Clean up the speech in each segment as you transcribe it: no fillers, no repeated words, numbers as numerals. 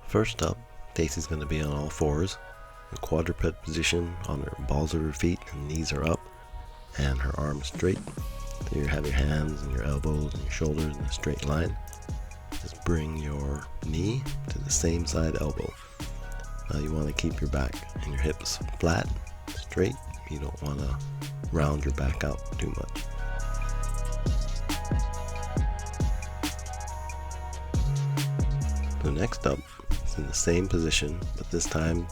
First up, Stacy's going to be on all fours, in quadruped position on her balls of her feet and knees are up and her arms straight. So you have your hands and your elbows and your shoulders in a straight line. Just bring your knee to the same side elbow. Now you want to keep your back and your hips flat, straight. You don't want to round your back out too much. So next up, it's in the same position, but this time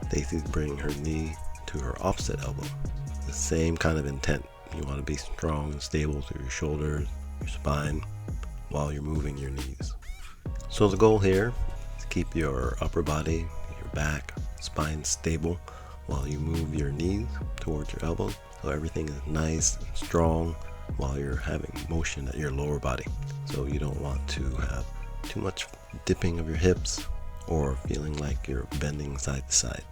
Stacy's bringing her knee to her opposite elbow. The same kind of intent. You want to be strong and stable through your shoulders, your spine, while you're moving your knees. So the goal here is to keep your upper body, your back, spine stable while you move your knees towards your elbows. So everything is nice and strong while you're having motion at your lower body. So you don't want to have too much dipping of your hips or feeling like you're bending side to side.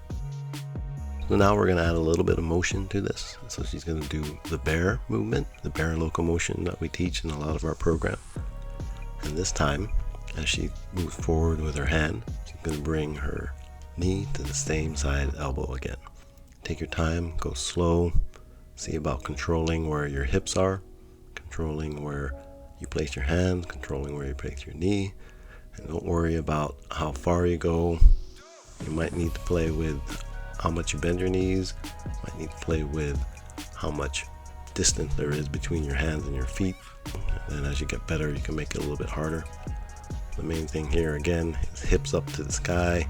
So now we're going to add a little bit of motion to this. So she's going to do the bear movement, the bear locomotion that we teach in a lot of our program. And this time, as she moves forward with her hand, she's going to bring her knee to the same side elbow again. Take your time, go slow, see about controlling where your hips are, controlling where you place your hands, controlling where you place your knee, and don't worry about how far you go. You might need to play with how much you bend your knees, might need to play with how much distance there is between your hands and your feet. And then as you get better, you can make it a little bit harder. The main thing here again is hips up to the sky,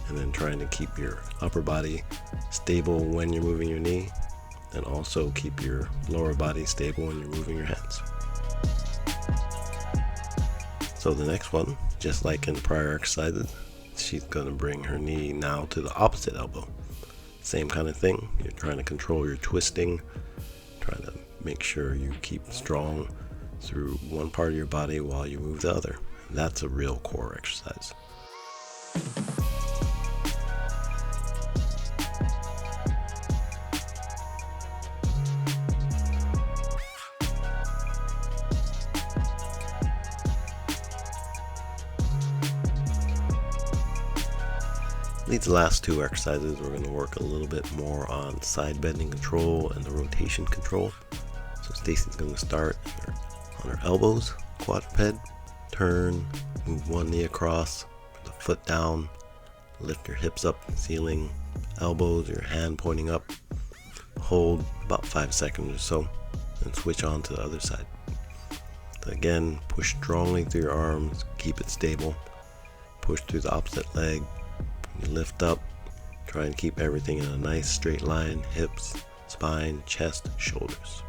and then trying to keep your upper body stable when you're moving your knee, and also keep your lower body stable when you're moving your hands. So the next one, just like in the prior exercises, she's going to bring her knee now to the opposite elbow. Same kind of thing. You're trying to control your twisting, trying to make sure you keep strong through one part of your body while you move the other. That's a real core exercise. These last two exercises, we're going to work a little bit more on side bending control and the rotation control. So Stacy's going to start on her elbows, quadruped, turn, move one knee across, put the foot down, lift your hips up to the ceiling, elbows, your hand pointing up, hold about 5 seconds or so, and switch on to the other side. So again, push strongly through your arms, keep it stable, push through the opposite leg. You lift up, try and keep everything in a nice straight line, hips, spine, chest, shoulders.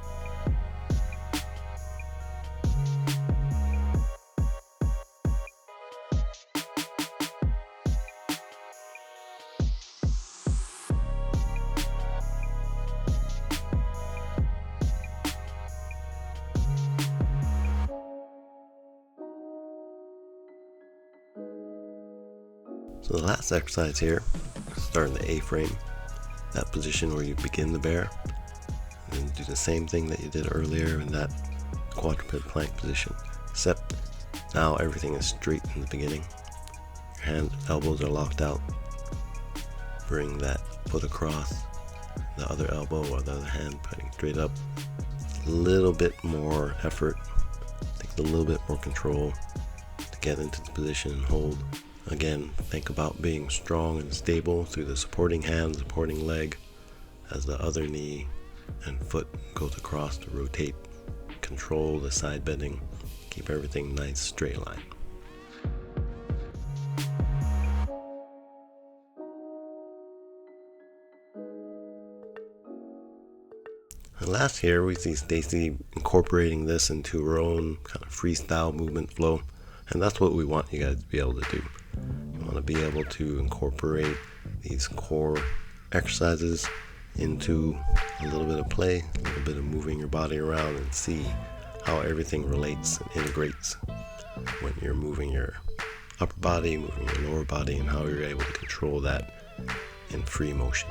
So the last exercise here, starting the A-frame, that position where you begin the bear, and then do the same thing that you did earlier in that quadruped plank position, except now everything is straight in the beginning. Your elbows are locked out. Bring that foot across, the other elbow or the other hand pointing straight up. A little bit more effort, takes a little bit more control to get into the position and hold. Again, think about being strong and stable through the supporting hand, supporting leg, as the other knee and foot goes across to rotate. Control the side bending, keep everything nice straight line. And last here, we see Stacy incorporating this into her own kind of freestyle movement flow, and that's what we want you guys to be able to do. You want to be able to incorporate these core exercises into a little bit of play, a little bit of moving your body around, and see how everything relates and integrates when you're moving your upper body, moving your lower body, and how you're able to control that in free motion.